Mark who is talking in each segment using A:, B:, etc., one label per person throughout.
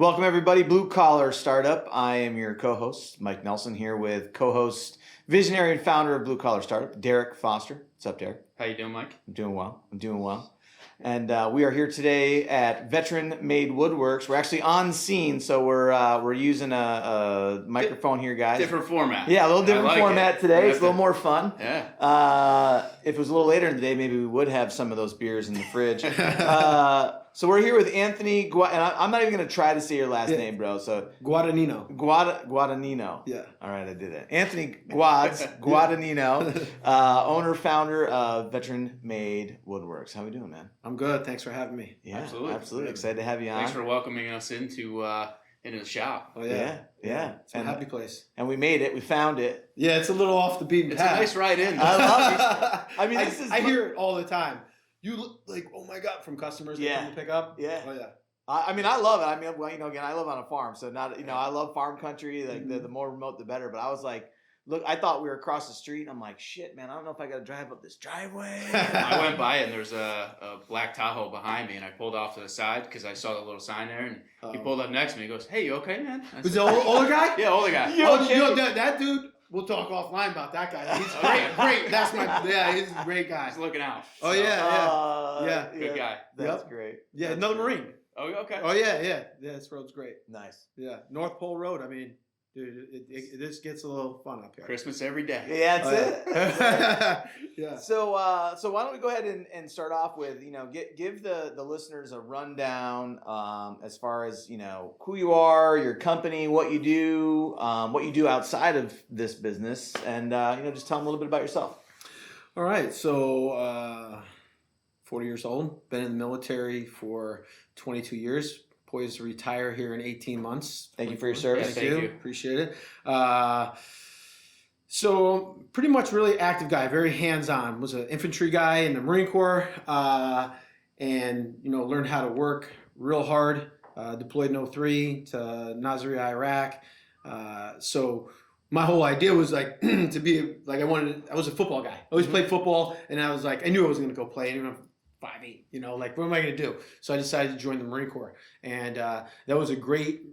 A: Welcome everybody, Blue Collar Startup. I am your co-host, Mike Nelson, here with co-host, visionary and founder of Blue Collar Startup, Derek Foster. What's up, Derek?
B: How you doing, Mike?
A: I'm doing well. And we are here today at Veteran-Made Woodworks. We're actually on scene, so we're using a microphone here, guys.
B: Different format.
A: Yeah, a little different format today. It's a little more fun.
B: Yeah.
A: If it was a little later in the day, maybe we would have some of those beers in the fridge. So we're here with Anthony and I'm not even going to try to say your last name, bro. So
C: Guadagnino.
A: Guadagnino.
C: Yeah.
A: All right, I did it. Anthony Guadagnino, owner, founder of Veteran-Made Woodworks. How we doing, man?
C: I'm good. Thanks for having me.
A: Yeah, absolutely. Excited to have you on.
B: Thanks for welcoming us into the shop.
C: Oh yeah. It's a happy place.
A: And we made it. We found it.
C: Yeah, it's a little off the beaten path.
B: It's a nice ride in.
A: I love it. I mean,
C: I hear it all the time. You look like, oh my God, from customers that come to pick up.
A: Yeah.
C: Oh yeah.
A: I mean, I love it. I mean, well, again, I live on a farm, so I love farm country. Like the more remote, the better. But I was like, look, I thought we were across the street. I'm like, shit, man, I don't know if I got to drive up this driveway.
B: I went by it and there's a black Tahoe behind me, and I pulled off to the side because I saw the little sign there, and he pulled up next to me. He goes, "Hey, you okay, man?"
C: Was the older guy?
B: Yeah, older guy.
C: That dude. We'll talk offline about that guy. He's great. That's he's a great guy.
B: He's looking out.
C: Oh yeah.
B: Good guy.
A: That's great.
C: Yeah,
A: That's
C: another
A: great.
C: Marine.
B: Oh, okay.
C: Oh yeah. This road's great.
A: Nice.
C: Yeah, North Pole Road. I mean, dude, this gets a little fun up here.
B: Christmas every day.
A: Yeah, that's it.
C: Yeah.
A: So why don't we go ahead and start off with, give the listeners a rundown as far as, who you are, your company, what you do outside of this business, and just tell them a little bit about yourself.
C: All right. So 40 years old, been in the military for 22 years. Poised to retire here in 18 months.
A: Thank you for your service.
C: Thank you. Appreciate it. So pretty much really active guy, very hands-on. Was an infantry guy in the Marine Corps, and learned how to work real hard. Deployed in 2003 to Naziri, Iraq. So my whole idea was like to be like I was a football guy. I always played football, and I was like I knew I was going to go play. And I'm 5'8", like what am I going to do? So I decided to join the Marine Corps, and that was a great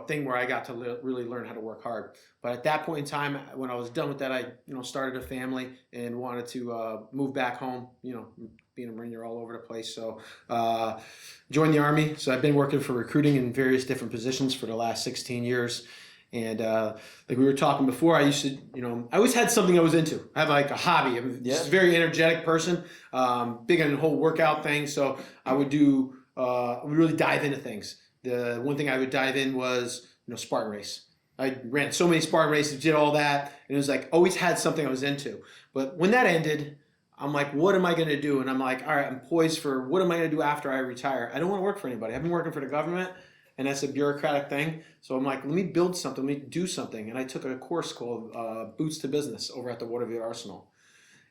C: thing where I got to really learn how to work hard. But at that point in time, when I was done with that, I started a family and wanted to move back home. Being a Marine, you're all over the place. So joined the Army. So I've been working for recruiting in various different positions for the last 16 years. And like we were talking before, I used to, I always had something I was into. I have like a hobby. I'm just a very energetic person, big on the whole workout thing. So I would really dive into things. The one thing I would dive in was, Spartan race. I ran so many Spartan races, did all that, and it was like always had something I was into. But when that ended, I'm like, what am I going to do? And I'm like, all right, I'm poised for what am I going to do after I retire? I don't want to work for anybody. I've been working for the government, and that's a bureaucratic thing. So I'm like, let me build something, let me do something. And I took a course called Boots to Business over at the Waterview Arsenal.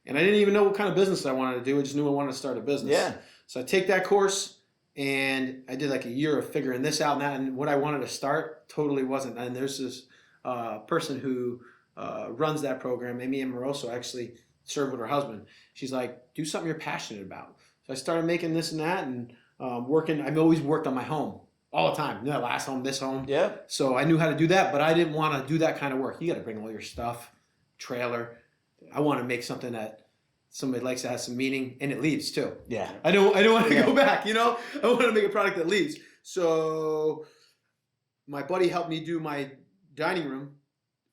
C: And I didn't even know what kind of business I wanted to do. I just knew I wanted to start a business.
A: Yeah.
C: So I take that course, and I did like a year of figuring this out and that. And what I wanted to start totally wasn't. And there's this person who runs that program, Amy Amoroso, actually served with her husband. She's like, do something you're passionate about. So I started making this and that and working. I've always worked on my home. All the time. Last home, this home.
A: Yeah.
C: So I knew how to do that, but I didn't want to do that kind of work. You got to bring all your stuff, trailer. I want to make something that somebody likes that has some meaning, and it leaves too.
A: Yeah.
C: I don't want to go back, I want to make a product that leaves. So my buddy helped me do my dining room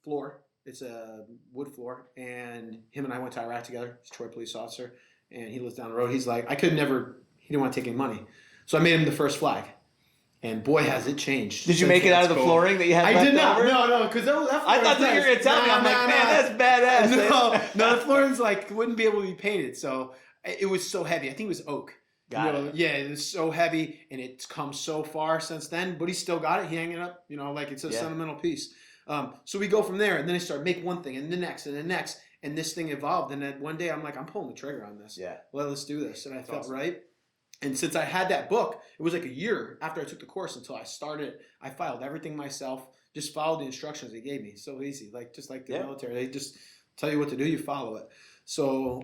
C: floor. It's a wood floor, and him and I went to Iraq together. He's a Troy police officer, and he lives down the road. He's like, he didn't want to take any money. So I made him the first flag. And boy, has it changed.
A: Did you make it out of the flooring that you had?
C: I did not.
A: Over?
C: No, because that
A: I thought that you were going to tell me. I'm like, man, that's badass.
C: No, the flooring's wouldn't be able to be painted. So it was so heavy. I think it was oak.
A: Got it.
C: Yeah, it was so heavy, and it's come so far since then. But he still got it. He hanging it up, like it's a sentimental piece. So we go from there, and then I start make one thing, and the next, and the next, and this thing evolved. And then one day I'm like, I'm pulling the trigger on this.
A: Yeah.
C: Well, let's do this, and I felt right. And since I had that book, it was like a year after I took the course until I started. I filed everything myself, just followed the instructions they gave me. So easy, just like the military. They just tell you what to do, you follow it. So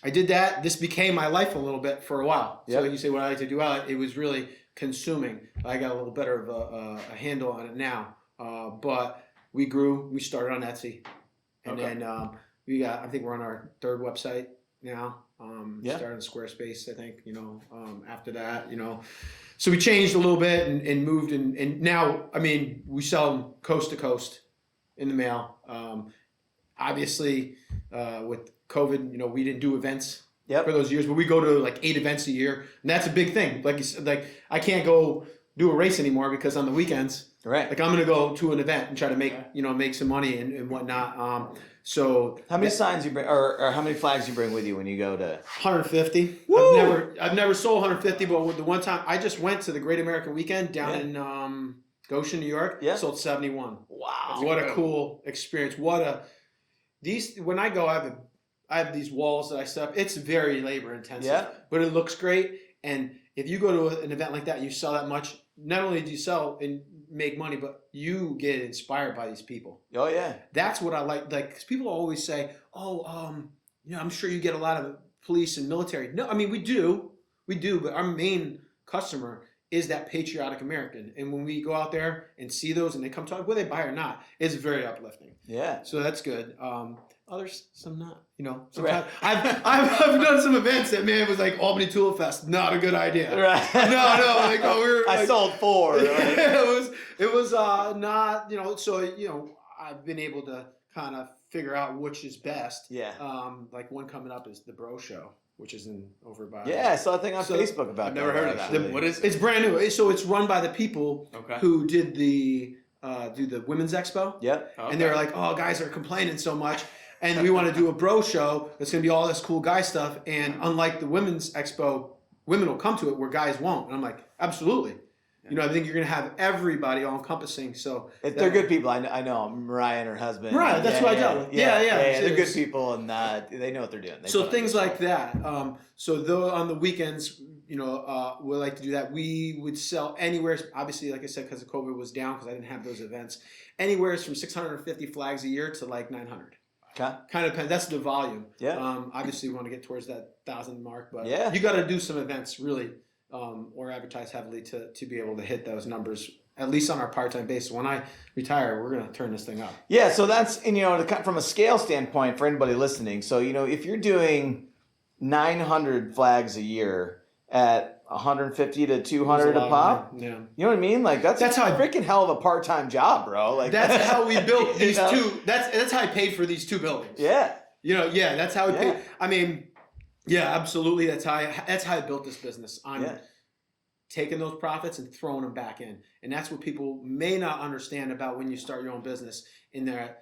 C: I did that. This became my life a little bit for a while. So
A: Yep.
C: when you say what I like to do, it was really consuming. I got a little better of a handle on it now. But we grew. We started on Etsy, and
B: Okay.
C: then we got. I think we're on our third website now.
A: Yeah.
C: Started in Squarespace. I think after that, so we changed a little bit and moved, and now I mean we sell them coast to coast in the mail. Obviously, with COVID, we didn't do events for those years, but we go to like 8 events a year, and that's a big thing. Like you said, like I can't go do a race anymore because on the weekends,
A: Right.
C: like I'm gonna go to an event and try to make some money and whatnot. So
A: How many signs you bring, or how many flags you bring with you when you go to?
C: 150.
A: Woo!
C: I've never sold 150, but with the one time I just went to the Great American Weekend down in Goshen, New York.
A: Yeah.
C: Sold 71.
A: Wow.
C: What a cool experience! When I go, I have these walls that I set up. It's very labor intensive,
A: Yeah.
C: but it looks great. And if you go to an event like that, and you sell that much. Not only do you sell and make money, but you get inspired by these people.
A: Oh yeah.
C: That's what I like. Like, 'cause people always say, "Oh, I'm sure you get a lot of police and military." No, I mean we do, but our main customer is that patriotic American. And when we go out there and see those, and they come talk, whether they buy or not, it's very uplifting.
A: Yeah.
C: So that's good. Others, some not. Sometimes
A: Right.
C: I've done some events that was like Albany Tool Fest. Not a good idea.
A: Right.
C: No, like
A: I sold 4. Right?
C: it was not. So I've been able to kind of figure out which is best.
A: Yeah.
C: Like one coming up is the Bro Show, which is over by.
A: Yeah, I saw a thing on
C: So,
A: Facebook about
B: I've
A: that.
B: never heard of that.
A: actually.
B: What is it?
C: It's brand new. So it's run by the people
B: Okay.
C: who did the Women's Expo.
A: Yep.
B: Okay.
C: And they were like, "Oh, guys are complaining so much, and we want to do a bro show. It's going to be all this cool guy stuff. And unlike the Women's Expo, women will come to it where guys won't." And I'm like, "Absolutely. I think you're going to have everybody all encompassing." So
A: They're good people. I know Mariah and her husband.
C: Right, that's what I dealt with. Yeah.
A: They're good
C: It's-
A: people, and they know what they're doing. They
C: So
A: put on
C: things
A: good
C: like
A: stuff.
C: that. So though on the weekends, we like to do that. We would sell anywhere. Obviously, like I said, because of COVID was down, because I didn't have those events. Anywhere from 650 flags a year to like 900.
A: Okay.
C: Kind of depends. That's the volume.
A: Yeah.
C: Obviously, we want to get towards that 1,000 mark, but
A: Yeah.
C: you got to do some events really, or advertise heavily to be able to hit those numbers. At least on our part-time basis. When I retire, we're going to turn this thing up.
A: Yeah, so that's, from a scale standpoint for anybody listening. So, if you're doing 900 flags a year at 150 to 200 a pop,
C: Yeah.
A: you know what I mean? Like that's
C: how
A: a freaking hell of a part-time job, bro. Like
C: That's how we built these
A: You know?
C: two. That's how I paid for these 2 buildings.
A: Yeah.
C: That's how we
A: Yeah.
C: paid. I mean, yeah, absolutely. That's how I built this business on taking those profits and throwing them back in. And that's what people may not understand about when you start your own business. In there,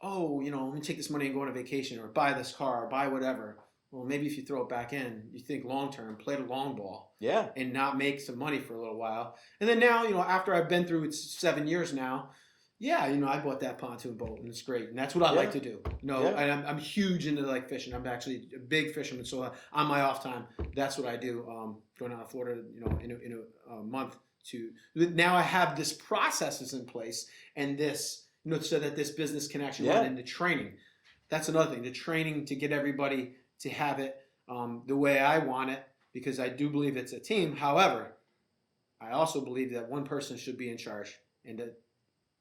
C: let me take this money and go on a vacation, or buy this car, or buy whatever. Well, maybe if you throw it back in, you think long term, play the long ball.
A: Yeah.
C: And not make some money for a little while. And then now, after I've been through 7 years now, I bought that pontoon boat, and it's great. And that's what I like to do. And I'm huge into like fishing. I'm actually a big fisherman. So on my off time, that's what I do. Going out to Florida, in a month now I have this processes in place, and this, so that this business can actually run into training. That's another thing, the training to get everybody to have it the way I want it, because I do believe it's a team. However, I also believe that one person should be in charge, and that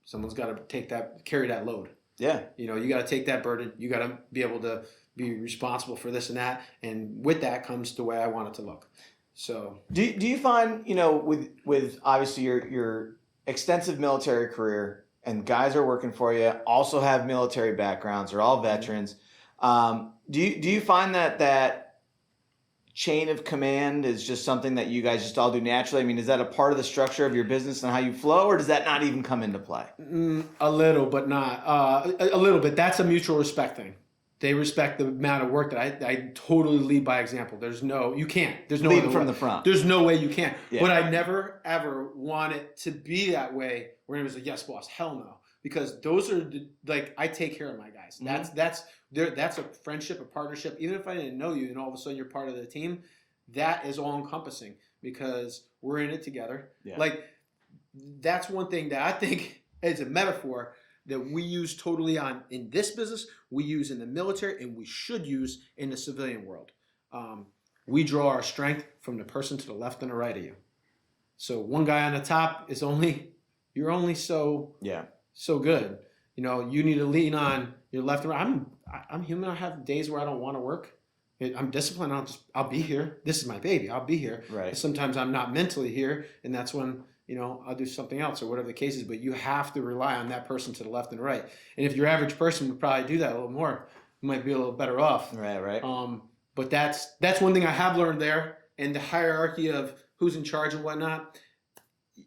C: someone's got to carry that load.
A: Yeah.
C: You got to take that burden. You got to be able to be responsible for this and that. And with that comes the way I want it to look. So
A: Do you find, with obviously your extensive military career, and guys are working for you, also have military backgrounds, they're all veterans. Do you find that chain of command is just something that you guys just all do naturally? I mean, is that a part of the structure of your business and how you flow, or does that not even come into play?
C: A little, but not. A little bit. That's a mutual respect thing. They respect the amount of work that I totally lead by example. You can't. There's no
A: Leading
C: other
A: from
C: way.
A: the front.
C: There's no way you can.
A: Yeah.
C: But I never, ever want it to be that way where it was a yes, boss. Hell no. Because those are, I take care of my guys.
A: Mm-hmm.
C: That's a friendship, a partnership. Even if I didn't know you and all of a sudden you're part of the team, that is all encompassing because we're in it together.
A: Yeah.
C: That's one thing that I think is a metaphor that we use totally in this business, we use in the military, and we should use in the civilian world. We draw our strength from the person to the left and the right of you. So one guy on the top is you're only so good. You know, you need to lean on your left and right. I'm human. I have days where I don't want to work. I'm disciplined. I'll be here. This is my baby. I'll be here.
A: Right.
C: Sometimes I'm not mentally here, and that's when, you know, I'll do something else or whatever the case is. But you have to rely on that person to the left and right. And if your average person would probably do that a little more, you might be a little better off.
A: Right.
C: But that's one thing I have learned there. And the hierarchy of who's in charge and whatnot.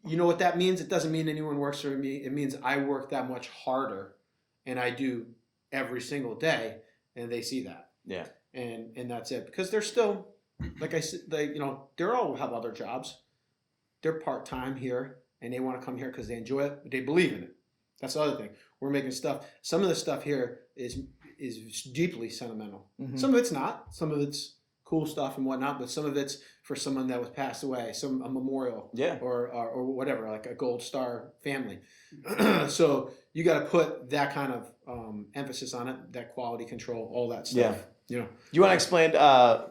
C: You know what that means? It doesn't mean anyone works for me. It means I work that much harder, and I do every single day, and they see that.
A: Yeah.
C: And that's it. Because they're still, like I said, you know, they all have other jobs. They're part-time here, and they want to come here because they enjoy it. They believe in it. That's the other thing. We're making stuff. Some of the stuff here is deeply sentimental.
A: Mm-hmm.
C: Some of it's not. Some of it's cool stuff and whatnot, but some of it's for someone that was passed away, a memorial, or whatever, like a Gold Star family. So you got to put that kind of emphasis on it, that quality control, all that stuff.
A: Yeah.
C: You know.
A: You want to explain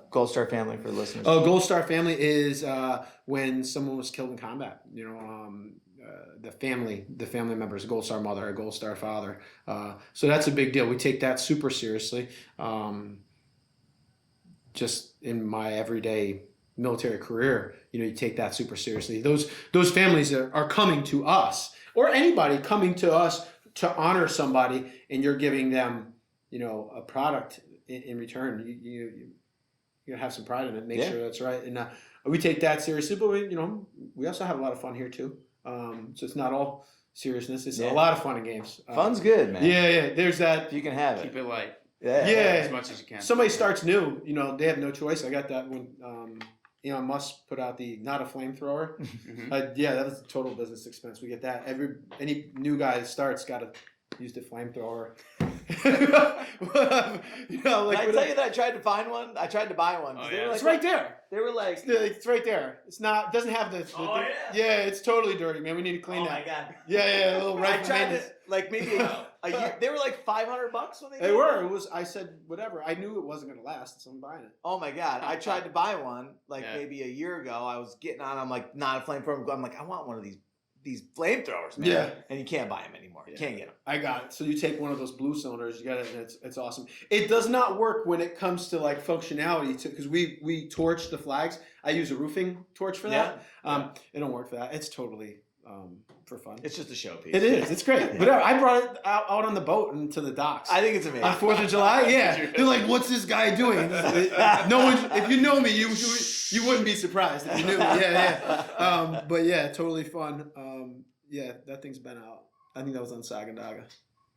A: Gold Star family for the listeners?
C: Oh, Gold Star family is when someone was killed in combat. You know, the family members, a Gold Star mother, a Gold Star father. So that's a big deal. We take that super seriously. Just in my everyday military career, you know, you take that super seriously. Those families are coming to us, or anybody coming to us to honor somebody, and you're giving them, you know, a product in return. You have some pride in it. Make sure that's right. And we take that seriously, but we also have a lot of fun here too. So it's not all seriousness. It's a lot of fun and games.
A: Fun's good, man.
C: Yeah. There's that.
A: If you can have it.
B: Keep it light.
A: Yeah.
B: As much as you can.
C: Somebody starts new, you know, they have no choice. I got that when Elon Musk put out the not a flamethrower.
B: Mm-hmm.
C: That was a total business expense. We get that. Any new guy that starts got to use the flamethrower. You know, like,
A: Did I tell you that I tried to find one? I tried to buy one.
B: Oh,
A: They were
B: yeah.
A: like,
C: it's right there.
A: They were like,
C: It's right there. It's not. It doesn't have the.
A: Oh,
C: yeah, it's totally dirty, man. We need to clean
A: oh
C: that.
A: my god.
C: Yeah, a little
A: I
C: right.
A: tried to like maybe a year. They were like $500 when they.
C: They
A: came
C: were.
A: out.
C: It was. I said whatever. I knew it wasn't gonna last, so I'm buying it.
A: Oh my god! I tried to buy one like
B: Yeah.
A: maybe a year ago. I was getting on. I'm like, not a flamethrower. I'm like, I want one of these flamethrowers, man.
C: Yeah.
A: And you can't buy them anymore. You can't get them.
C: I got it. So you take one of those blue cylinders, you got it, and it's awesome. It does not work when it comes to like functionality, because we torch the flags. I use a roofing torch for that. It don't work for that. It's totally for fun.
A: It's just a showpiece.
C: It is. It's great. But I brought it out on the boat and to the docks.
A: I think it's amazing.
C: On 4th of July, yeah. They're like, "What's this guy doing?" No one. If you know me, you wouldn't be surprised if you knew me. Yeah. But yeah, totally fun. Yeah, that thing's been out. I think that was on Sagadaga.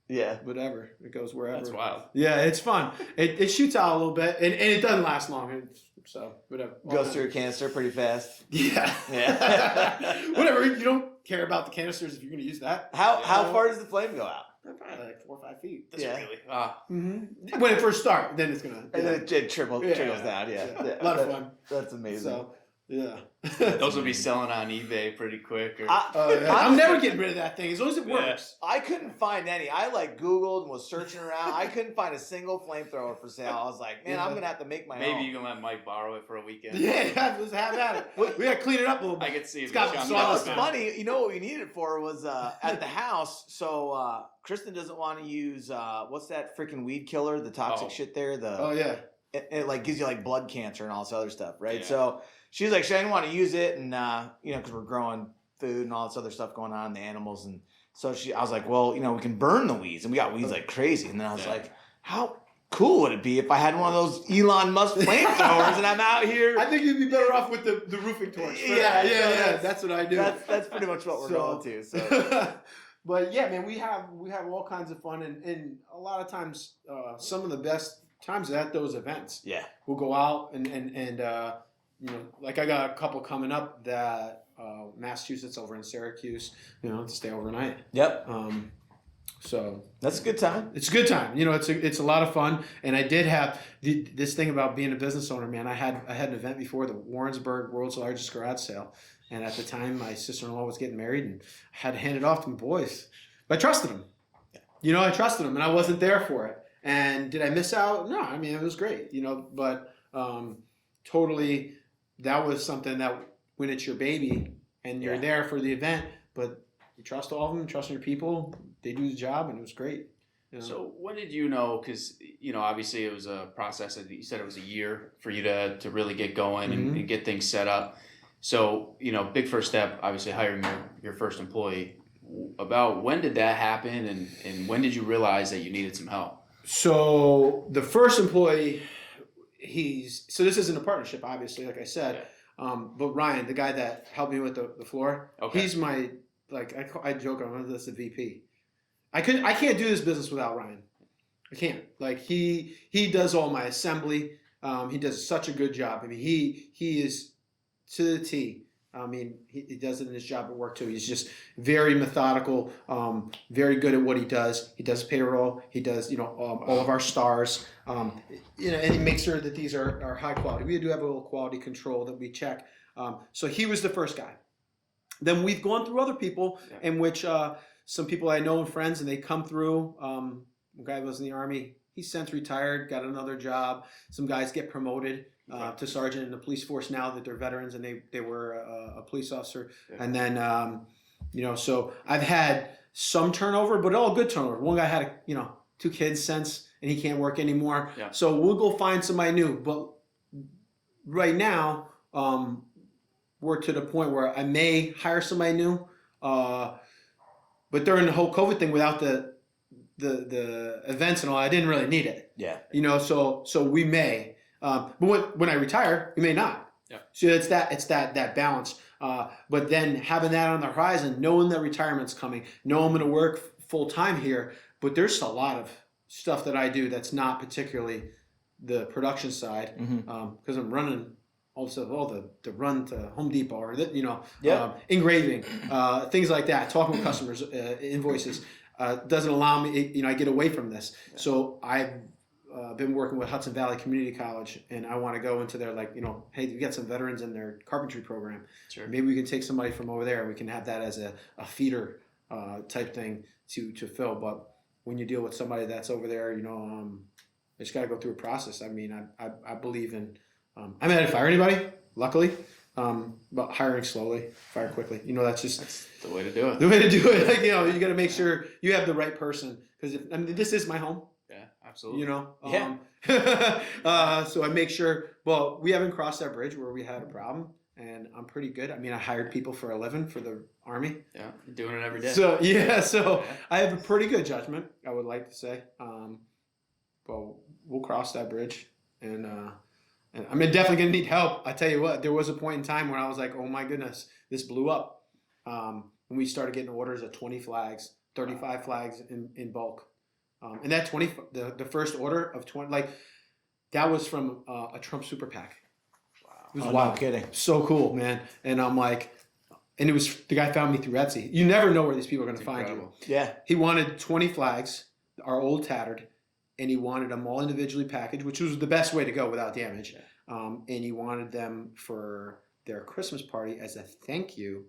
A: Yeah.
C: Whatever. It goes wherever.
B: That's wild.
C: Yeah, it's fun. It shoots out a little bit, and it doesn't last long. So whatever.
A: Goes through a canister pretty fast.
C: Yeah.
A: Yeah.
C: Whatever. You don't care about the canisters if you're going to use that.
A: How far does the flame go out?
C: Probably like 4 or 5 feet.
B: Does it really?
C: When it first starts, then it's gonna.
A: And then it trickles down. Yeah.
C: A lot of fun.
A: That's amazing.
C: So yeah.
B: Those will be selling on eBay pretty quick. Or...
C: I'm never getting rid of that thing as long as it works.
A: I couldn't find any. I like Googled and was searching around. I couldn't find a single flamethrower for sale. I was like, man, I'm gonna have to make my own.
B: Maybe you can let Mike borrow it for a weekend.
C: Yeah, let's have at it. We gotta clean it up a little bit.
B: I could see
C: It's
B: if
C: got
B: it's
A: You know what's
B: on
A: funny? You know what we needed it for was at the house. So Kristen doesn't want to use what's that freaking weed killer? The toxic shit there.
C: Yeah.
A: It like gives you like blood cancer and all this other stuff, right?
B: Yeah.
A: So she's like, she didn't want to use it, and because we're growing food and all this other stuff going on, the animals, and so I was like, well, we can burn the weeds, and we got weeds like crazy, and then I was like, how cool would it be if I had one of those Elon Musk flamethrowers and I'm out here?
C: I think you'd be better off with the roofing torch.
A: Yeah.
C: That's what I do.
A: That's pretty much what we're going to. So.
C: But yeah, man, we have all kinds of fun, and a lot of times, some of the best times at those events.
A: Yeah,
C: we'll go out and like I got a couple coming up that Massachusetts over in Syracuse, to stay overnight.
A: Yep.
C: So
A: that's a good time.
C: It's a good time. It's a lot of fun. And I did have this thing about being a business owner, man. I had an event before the Warrensburg World's Largest Garage Sale. And at the time, my sister-in-law was getting married, and I had to hand it off to my boys. But I trusted them. I trusted them, and I wasn't there for it. And did I miss out? No, I mean, it was great, but Totally, that was something that when it's your baby and you're there for the event, but you trust all of them, trust your people, they do the job, and it was great. You know?
B: So when did you know, because, obviously it was a process that you said it was a year for you to really get going and get things set up. So, big first step, obviously hiring your first employee. About when did that happen, and when did you realize that you needed some help?
C: So the first employee, so this isn't a partnership, obviously, like I said, but Ryan, the guy that helped me with the floor, he's my, I joke, I'm this the VP. I can't do this business without Ryan. I can't. He does all my assembly. He does such a good job. I mean, he is to the T. I mean, he does it in his job at work too. He's just very methodical, very good at what he does. He does payroll. He does, all of our stars, and he makes sure that these are high quality. We do have a little quality control that we check. So he was the first guy. Then we've gone through other people in which some people I know and friends, and they come through. One guy was in the Army. He's since retired, got another job. Some guys get promoted to sergeant in the police force now that they're veterans and they were a police officer. Yeah. And then, so I've had some turnover, but all good turnover. One guy had, 2 kids since, and he can't work anymore. Yeah. So we'll go find somebody new. But right now, we're to the point where I may hire somebody new. But during the whole COVID thing, without the events and all, I didn't really need it. Yeah. So we may. But when I retire, we may not. Yeah. So it's that balance. But then having that on the horizon, knowing that retirement's coming, knowing I'm going to work full time here, but there's a lot of stuff that I do that's not particularly the production side, because I'm running also the run to Home Depot or engraving, things like that, talking with customers, invoices. Doesn't allow me, I get away from this. Yeah. So I've been working with Hudson Valley Community College, and I want to go into their, hey, we got some veterans in their carpentry program. Sure. Maybe we can take somebody from over there. We can have that as a feeder type thing to fill. But when you deal with somebody that's over there, they just got to go through a process. I mean, I believe in, I'm not going to fire anybody, luckily. But hiring slowly, fire quickly. That's
B: the way to do it.
C: The way to do it. You got to make sure you have the right person, because this is my home.
B: Yeah, absolutely.
C: So I make sure. Well, we haven't crossed that bridge where we had a problem, and I'm pretty good. I mean, I hired people for a living for the Army.
B: Yeah, doing it every day.
C: So I have a pretty good judgment, I would like to say. But we'll cross that bridge, and I'm definitely going to need help. I tell you what, there was a point in time when I was like, oh my goodness, this blew up. When we started getting orders of 20 flags, 35 flags in bulk. And that the first order of 20, that was from a Trump super PAC.
A: Wow. It was wild.
C: No kidding. So cool, man. And I'm like, and it was, the guy found me through Etsy. You never know where these people are going to find you.
A: Yeah.
C: He wanted 20 flags, our old tattered, and he wanted them all individually packaged, which was the best way to go without damage. And he wanted them for their Christmas party as a thank you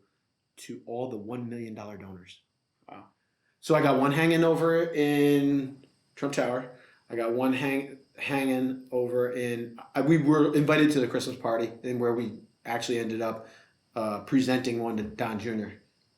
C: to all the $1 million donors. Wow. So I got one hanging over in Trump Tower. I got one hanging over in, we were invited to the Christmas party, and where we actually ended up presenting one to Don Jr.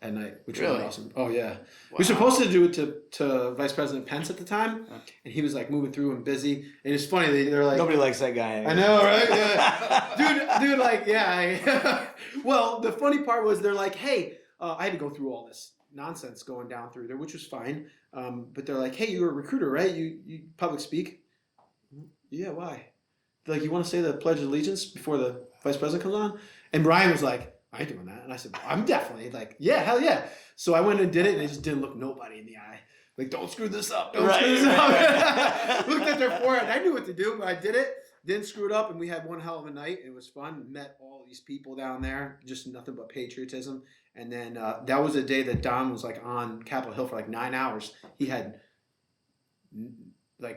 C: at night, which was awesome. Oh, yeah. Wow. We were supposed to do it to Vice President Pence at the time, and he was moving through and busy. And it's funny, they're like...
A: Nobody likes that guy anymore.
C: I know, right? Yeah. dude, yeah. Well, the funny part was they're like, hey, I had to go through all this nonsense going down through there, which was fine. But they're like, hey, you're a recruiter, right? You public speak? Yeah, why? They're like, you want to say the Pledge of Allegiance before the Vice President comes on? And Brian was like, I ain't doing that. And I said, I'm definitely yeah, hell yeah. So I went and did it, and it just didn't look nobody in the eye. Don't screw this up. Don't screw this up. Looked at their forehead. I knew what to do, but I did it. Didn't screw it up, and we had one hell of a night. It was fun. Met all these people down there. Just nothing but patriotism. And then that was a day that Don was on Capitol Hill for 9 hours. He had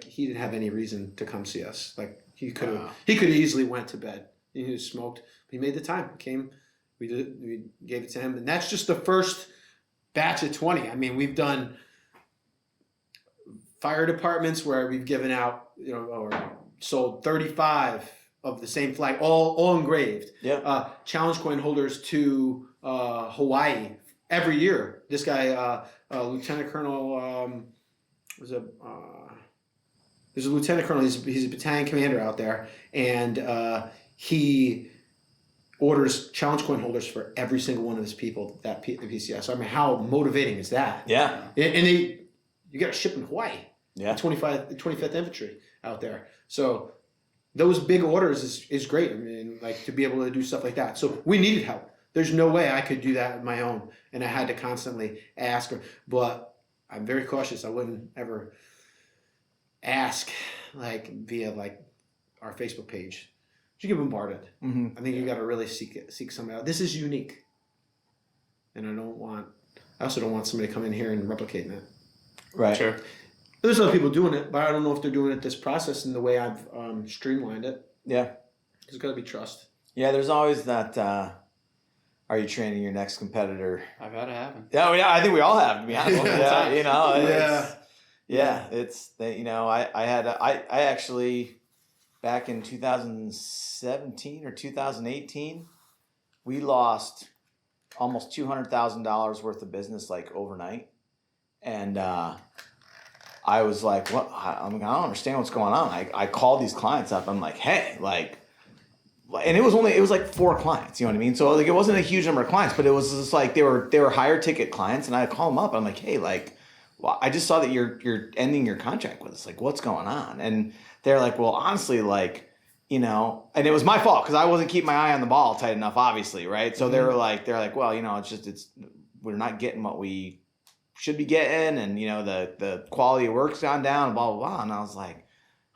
C: he didn't have any reason to come see us. He could have easily went to bed. He was smoked. But he made the time. He came. We gave it to him, and that's just the first batch of 20. I mean, we've done fire departments where we've given out, or sold 35 of the same flag, all engraved.
A: Yeah.
C: Challenge coin holders to Hawaii every year. This guy, Lieutenant Colonel, there's a lieutenant colonel. He's a battalion commander out there, and he orders challenge coin holders for every single one of his people the PCS. So, I mean, how motivating is that?
A: Yeah.
C: And you got to ship in Hawaii.
A: Yeah.
C: 25th Infantry out there. So those big orders is great. I mean, like, to be able to do stuff like that. So we needed help. There's no way I could do that on my own, and I had to constantly ask her. But I'm very cautious. I wouldn't ever ask via our Facebook page. You get bombarded.
A: Mm-hmm.
C: I think you got to really seek somebody out. This is unique, and I also don't want somebody to come in here and replicating it.
A: Right.
B: Sure.
C: There's other people doing it, but I don't know if they're doing it this process in the way I've streamlined it.
A: Yeah.
C: There's got to be trust.
A: Yeah. There's always that. Are you training your next competitor?
B: I've had it happen.
A: Yeah. I think we all have, to be honest. Yeah. You know.
C: Yeah.
A: It's I actually, back in 2017 or 2018, we lost almost $200,000 worth of business overnight, and I was like, "What? I don't understand what's going on." I called these clients up. I'm like, "Hey, and it was like 4 clients. You know what I mean? So it wasn't a huge number of clients, but it was just they were higher ticket clients, and I call them up. I'm like, "Hey, well, I just saw that you're ending your contract with us. What's going on?" And they're like, "Well, honestly, and it was my fault because I wasn't keeping my eye on the ball tight enough, obviously, right?" So they're like, "Well, we're not getting what we should be getting, and the quality of work's gone down, and blah blah blah." And I was like,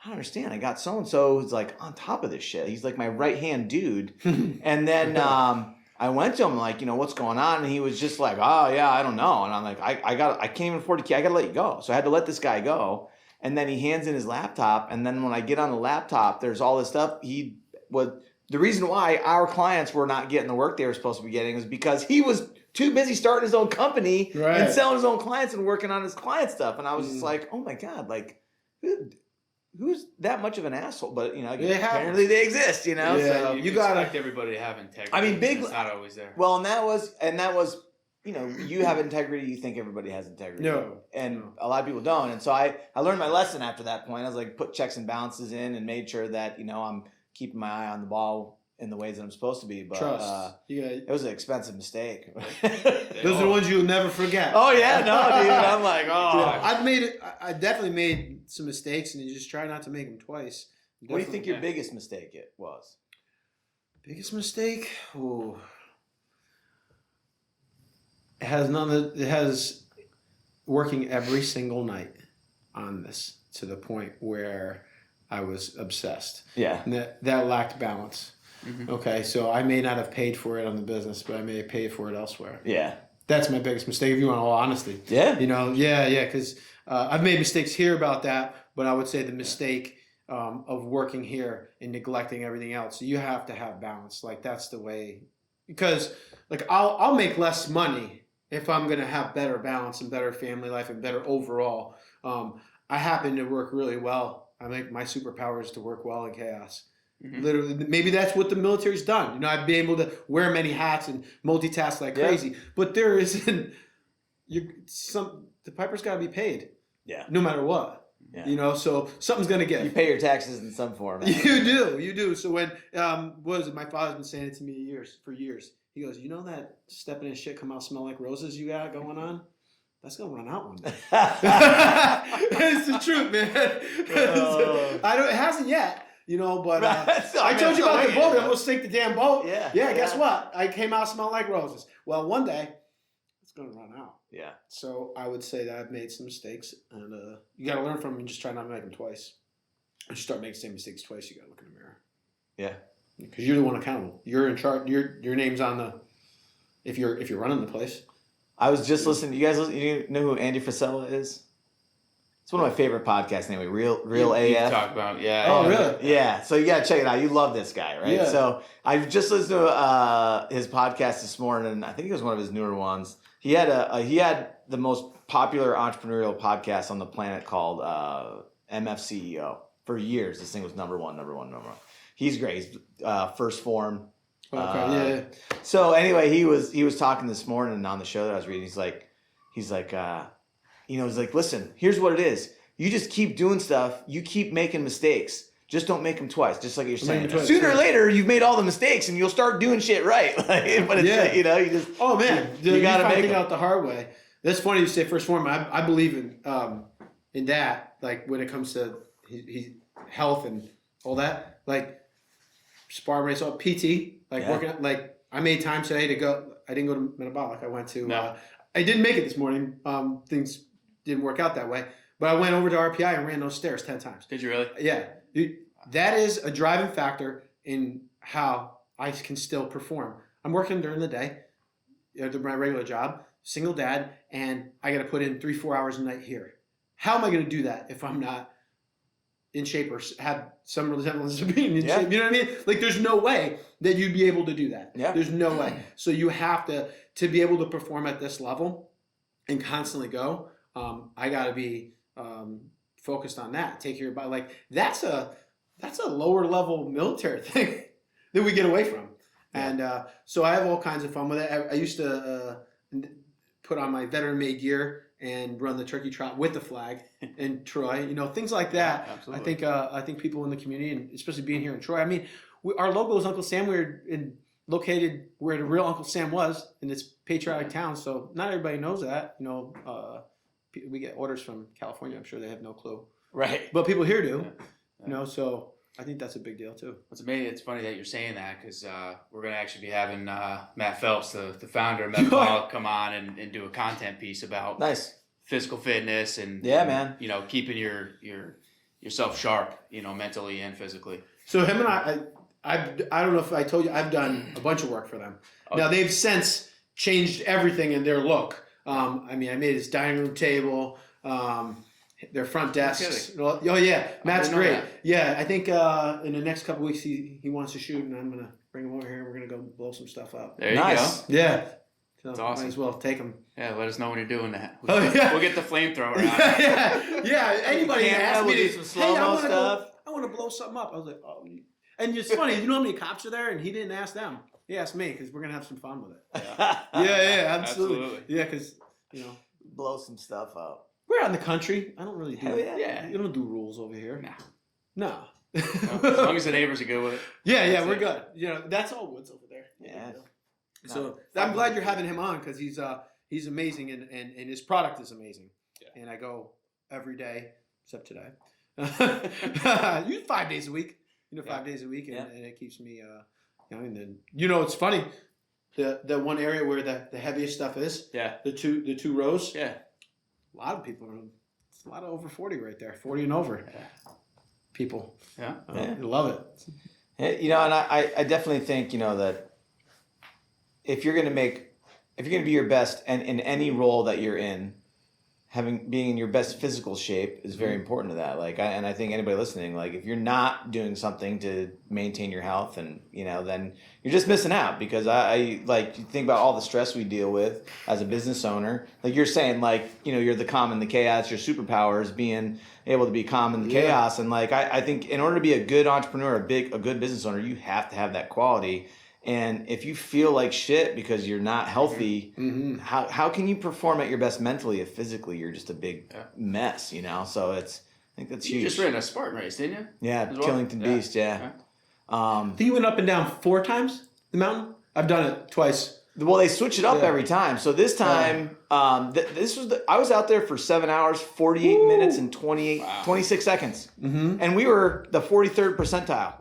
A: "I don't understand. I got so and so who's on top of this shit. He's my right hand dude." And then I went to him "What's going on?" And he was just like, "Oh yeah, I don't know." And I'm like, I can't even afford to keep. I got to let you go. So I had to let this guy go. And then he hands in his laptop. And then when I get on the laptop, there's all this stuff. The reason why our clients were not getting the work they were supposed to be getting is because he was too busy starting his own company and selling his own clients and working on his client stuff. And I was just like, oh my God, who's that much of an asshole? But apparently they exist,
C: Yeah,
B: so you gotta expect everybody to have integrity.
A: I mean,
B: it's not always there.
A: Well, and that was you have integrity, you think everybody has integrity.
C: No.
A: And a lot of people don't. And so I learned my lesson after that point. I was put checks and balances in and made sure that, I'm keeping my eye on the ball in the ways that I'm supposed to be. But
C: trust.
A: It was an expensive mistake.
C: Those are the ones you'll never forget.
A: Oh yeah, no, dude. I'm like, oh.
C: I definitely made some mistakes, and you just try not to make them twice.
A: What do you think your biggest mistake was?
C: Biggest mistake? Ooh. It has working every single night on this to the point where I was obsessed.
A: Yeah.
C: And that lacked balance.
B: Mm-hmm.
C: Okay, so I may not have paid for it on the business, but I may have paid for it elsewhere.
A: Yeah.
C: That's my biggest mistake, if you want all honesty.
A: Yeah.
C: Because I've made mistakes here about that, but I would say the mistake of working here and neglecting everything else. You have to have balance. That's the way. Because I'll make less money if I'm going to have better balance and better family life and better overall. I happen to work really well. I think my superpower is to work well in chaos. Mm-hmm. Literally, maybe that's what the military's done. I've been able to wear many hats and multitask like crazy. But there isn't. The piper's got to be paid.
A: Yeah.
C: No matter what. Yeah. So something's gonna give.
A: You pay your taxes in some form.
C: You do. So when what is it? My father's been saying it to me for years. He goes, that stepping in shit come out smell like roses you got going on? That's gonna run out one day. It's the truth, man. It hasn't yet. But I told you about the boat. I'm gonna sink the damn boat.
A: Yeah.
C: Guess what? I came out smelling like roses. Well, one day it's gonna run out.
A: Yeah.
C: So I would say that I've made some mistakes, and you got to learn from them and just try not to make them twice. If you start making the same mistakes twice, you got to look in the mirror.
A: Yeah.
C: Because you're the one accountable. You're in charge. Your name's on the. If you're running the place.
A: I was just listening. You guys, you know who Andy Frisella is? It's one of my favorite podcasts anyway. Real AF.
B: You talk about
C: really?
A: Yeah. So you gotta check it out. You love this guy, right?
C: Yeah.
A: So I just listened to his podcast this morning, and I think it was one of his newer ones. He had the most popular entrepreneurial podcast on the planet called MF CEO for years. This thing was number one. He's great. He's, first form.
C: Okay, yeah.
A: So anyway, he was talking this morning on the show that I was reading. He's like, he's like, listen, here's what it is. You just keep doing stuff. You keep making mistakes. Just don't make them twice. Just like you're saying. Sooner or later, you've made all the mistakes, and you'll start doing shit right. But it's, you just.
C: Oh man,
A: you gotta make it
C: out the hard way. That's funny you say first form. I believe in that. Like when it comes to health and all that. Like spar race, all PT. Like working. Like I made time today to go. I didn't go to metabolic. I went to.
B: No.
C: I didn't make it this morning. Things didn't work out that way. But I went over to RPI and ran those stairs 10 times.
B: Did you really?
C: Yeah. That is a driving factor in how I can still perform. I'm working during the day, my regular job, single dad, and I got to put in 3-4 hours a night here. How am I going to do that if I'm not in shape or have some resemblance of being in shape? You know what I mean? Like there's no way that you'd be able to do that.
A: Yeah.
C: There's no way. So you have to be able to perform at this level and constantly go. I got to be focused on that. Take care of your body. Like that's a lower level military thing that we get away from. Yeah. And so I have all kinds of fun with it. I used to put on my veteran-made gear and run the turkey trot with the flag in Troy. Things like that. Absolutely. I think people in the community, and especially being here in Troy. I mean, our logo is Uncle Sam. We're located where the real Uncle Sam was in this patriotic town. So not everybody knows that. We get orders from California. I'm sure they have no clue.
A: Right.
C: But people here do. So I think that's a big deal too.
B: It's amazing. It's funny that you're saying that because we're going to actually be having Matt Phelps, the founder of Metabolic, come on and do a content piece about physical fitness and
A: man,
B: keeping yourself sharp, mentally and phically.
C: So him and I don't know if I told you, I've done a bunch of work for them. Okay. Now they've since changed everything in their look. I made his dining room table. Their front desks. Oh yeah, Matt's great. That. Yeah, I think in the next couple weeks he wants to shoot, and I'm gonna bring him over here. We're gonna go blow some stuff up.
B: There you go.
C: Yeah, so
B: that's awesome.
C: Might as well take him.
B: Yeah, let us know when you're doing that.
C: We'll
B: get the flamethrower out.
C: yeah. Anybody asked me
A: to some slow-mo stuff.
C: I want to blow something up. I was like, oh. And it's funny. You know how many cops are there? And he didn't ask them. He asked me because we're gonna have some fun with it. Yeah, absolutely. Yeah, because
A: blow some stuff up.
C: We're out in the country. I don't really do
A: it.
C: Yeah. You don't do rules over here.
B: No. As long as the neighbors are good with it.
C: Yeah, we're good. That's all woods over there.
A: Yeah.
C: So I'm glad you're having him on because he's amazing and his product is amazing. Yeah. And I go every day except today. 5 days a week. 5 days a week, and it keeps me. And then it's funny. The one area where the heaviest stuff is. Yeah. The two rows. Yeah. A lot of people it's a lot of over 40 right there, 40 and over people. Yeah. They love it.
A: And I definitely think, that if you're going to be your best and in any role that you're in, being in your best physical shape is very important to that. I think anybody listening, if you're not doing something to maintain your health, and then you're just missing out. Because I you think about all the stress we deal with as a business owner. Like you're saying, you're the calm in the chaos. Your superpower is being able to be calm in the chaos. And I think in order to be a good entrepreneur, a good business owner, you have to have that quality. And if you feel like shit because you're not healthy, how can you perform at your best mentally if physically you're just a big mess, So I think that's huge.
B: You just ran a Spartan race, didn't you?
A: Yeah, Killington Beast, yeah.
C: I think you went up and down 4 times the mountain? I've done it twice.
A: Well, they switch it up every time. So this time, I was out there for 7 hours, 48 minutes, and 26 seconds. Mm-hmm. And we were the 43rd percentile.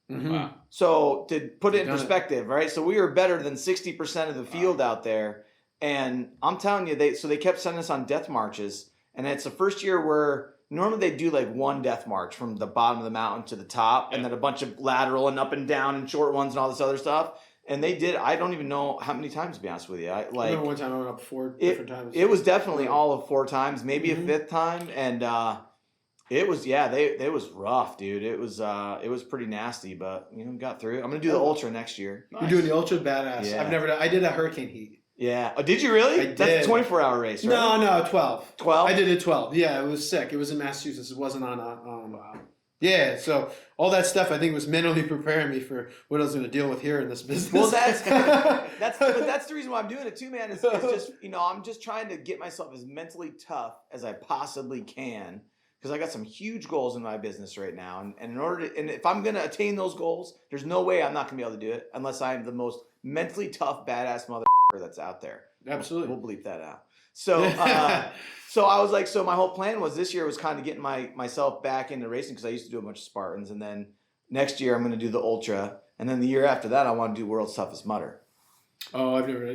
A: Mm-hmm. Wow. So to put it in perspective, right? So we were better than 60% of the field out there. And I'm telling you, they kept sending us on death marches. And it's the first year where normally they do one death march from the bottom of the mountain to the top, and then a bunch of lateral and up and down and short ones and all this other stuff. And they did, I don't even know how many times, to be honest with you. I
C: remember one time I went up 4 different times.
A: It was definitely all of 4 times, maybe a 5th time. And it was, it was rough, dude. It was pretty nasty, but got through it. I'm gonna do the ultra next year.
C: Nice. You're doing the ultra? Badass. Yeah. I've never done. I did a hurricane heat.
A: Yeah. Oh, did you really?
C: I did.
A: That's a 24-hour race, right?
C: No, 12.
A: 12?
C: I did it 12. Yeah, it was sick. It was in Massachusetts. It wasn't on Yeah, so all that stuff I think was mentally preparing me for what I was going to deal with here in this business.
A: Well, that's the reason why I'm doing it too, man. It's just, I'm just trying to get myself as mentally tough as I possibly can, because I got some huge goals in my business right now, and in order to, and if I'm going to attain those goals, there's no way I'm not going to be able to do it unless I'm the most mentally tough badass motherfucker that's out there.
C: Absolutely.
A: We'll bleep that out. So, so I was like, so my whole plan was this year was kind of getting myself back into racing, because I used to do a bunch of Spartans, and then next year I'm going to do the Ultra, and then the year after that I want to do World's Toughest Mudder.
C: Oh, I've never,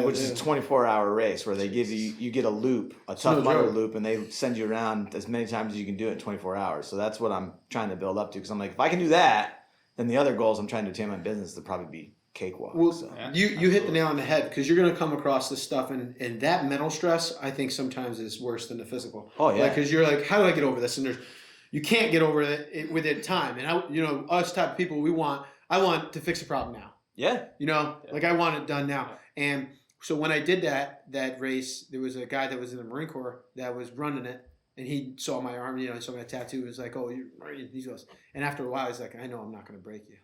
A: which is a 24-hour race where they give you get a loop, a tough mudder loop, and they send you around as many times as you can do it in 24 hours. So that's what I'm trying to build up to, because I'm like, if I can do that, then the other goals I'm trying to attain my business will probably be cakewalk.
C: Well,
A: so.
C: you hit the nail on the head, because you're going to come across this stuff, and that mental stress I think sometimes is worse than the physical.
A: Oh yeah,
C: because you're like, how do I get over this? And you can't get over it within time. And us type of people, I want to fix a problem now.
A: Yeah.
C: Like I want it done now. And so when I did that race, there was a guy that was in the Marine Corps that was running it, and he saw my arm, he saw my tattoo. He was like, "Oh, you're Marine." He goes, and after a while, he's like, "I know I'm not going to break you."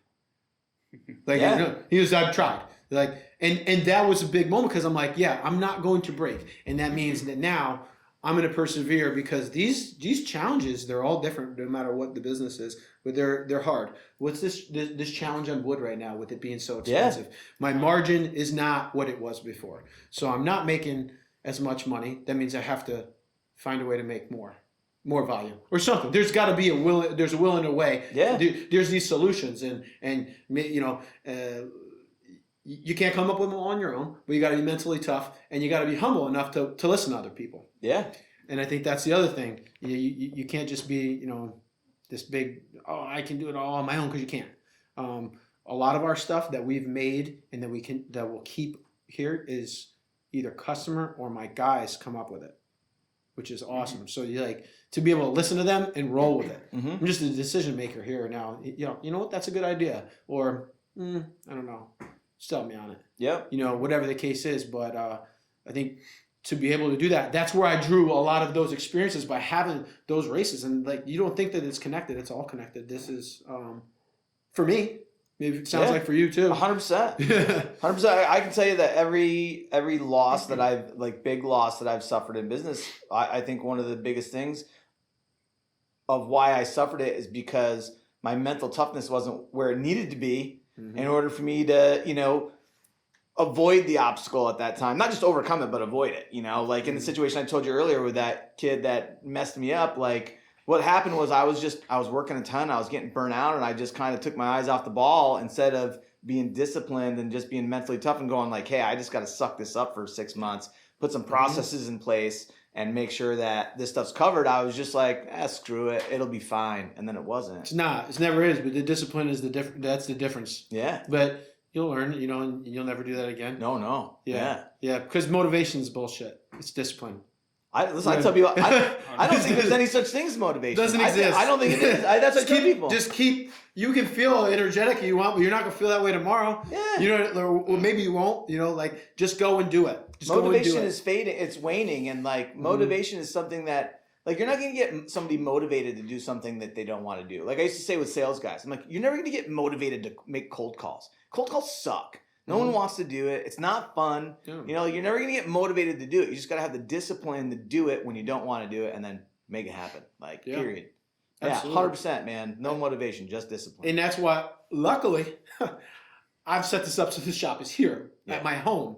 C: He was, "I've tried." Like, and that was a big moment, because I'm like, yeah, I'm not going to break, and that means that now I'm going to persevere, because these challenges, they're all different no matter what the business is, but they're hard. What's this challenge on wood right now with it being so expensive? Yeah. My margin is not what it was before, so I'm not making as much money. That means I have to find a way to make more volume or something. There's got to be a will. There's a will and a way.
A: Yeah.
C: There's these solutions, and you can't come up with them on your own, but you got to be mentally tough, and you got to be humble enough to listen to other people.
A: Yeah.
C: And I think that's the other thing. You can't just be, this big, I can do it all on my own, because you can't. A lot of our stuff that we've made and that we'll keep here is either customer or my guys come up with it, which is awesome. Mm-hmm. So you to be able to listen to them and roll with it. Mm-hmm. I'm just a decision maker here now. You know what? That's a good idea. Or I don't know. Sell me on it.
A: Yep.
C: Whatever the case is. But I think to be able to do that, that's where I drew a lot of those experiences, by having those races. And you don't think that it's connected. It's all connected. This is, for me, maybe it sounds like for you too.
A: 100%. 100%. I can tell you that every loss that I've, big loss that I've suffered in business, I think one of the biggest things of why I suffered it is because my mental toughness wasn't where it needed to be. Mm-hmm. In order for me to, avoid the obstacle at that time, not just overcome it, but avoid it, in the situation I told you earlier with that kid that messed me up, what happened was I was working a ton, I was getting burnt out, and I just kind of took my eyes off the ball instead of being disciplined and just being mentally tough and going hey, I just got to suck this up for 6 months, put some processes in place and make sure that this stuff's covered. I was just screw it, it'll be fine. And then it wasn't.
C: It's not. It never is. But the discipline is that's the difference.
A: Yeah.
C: But you'll learn, and you'll never do that again.
A: No.
C: Yeah. Because motivation is bullshit. It's discipline.
A: I tell people, I don't think there's any such thing as motivation.
C: Doesn't exist.
A: I don't think it is. That's what I tell people.
C: Just you can feel energetic you want, but you're not going to feel that way tomorrow.
A: Yeah.
C: Or maybe you won't, just go and do it.
A: Motivation is fading. It's waning. And motivation is something that, you're not going to get somebody motivated to do something that they don't want to do. I used to say with sales guys, I'm you're never going to get motivated to make cold calls. Cold calls suck. No one wants to do it. It's not fun. Yeah. You're never going to get motivated to do it. You just got to have the discipline to do it when you don't want to do it, and then make it happen. Period. Absolutely. Yeah, 100%, man. No motivation, just discipline.
C: And that's why, luckily, I've set this up so this shop is here at my home.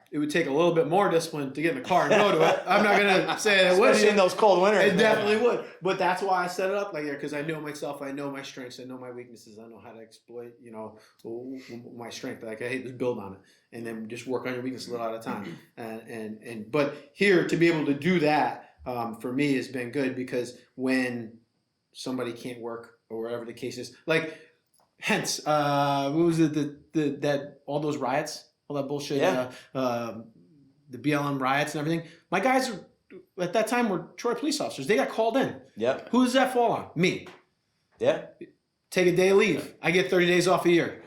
C: It would take a little bit more discipline to get in the car and go to it. I'm not going to say it would.
A: Especially in those cold winters.
C: It definitely would. But that's why I set it up like that, because I know myself. I know my strengths. I know my weaknesses. I know how to exploit, my strength. Hey, just build on it. And then just work on your weakness a little at a time. But here, to be able to do that, for me, has been good, because when somebody can't work or wherever the case is, hence, what was it, that all those riots? All that bullshit, the BLM riots and everything. My guys at that time were Troy police officers. They got called in.
A: Yep.
C: Who does that fall on? Me.
A: Yeah.
C: Take a day of leave. I get 30 days off a year.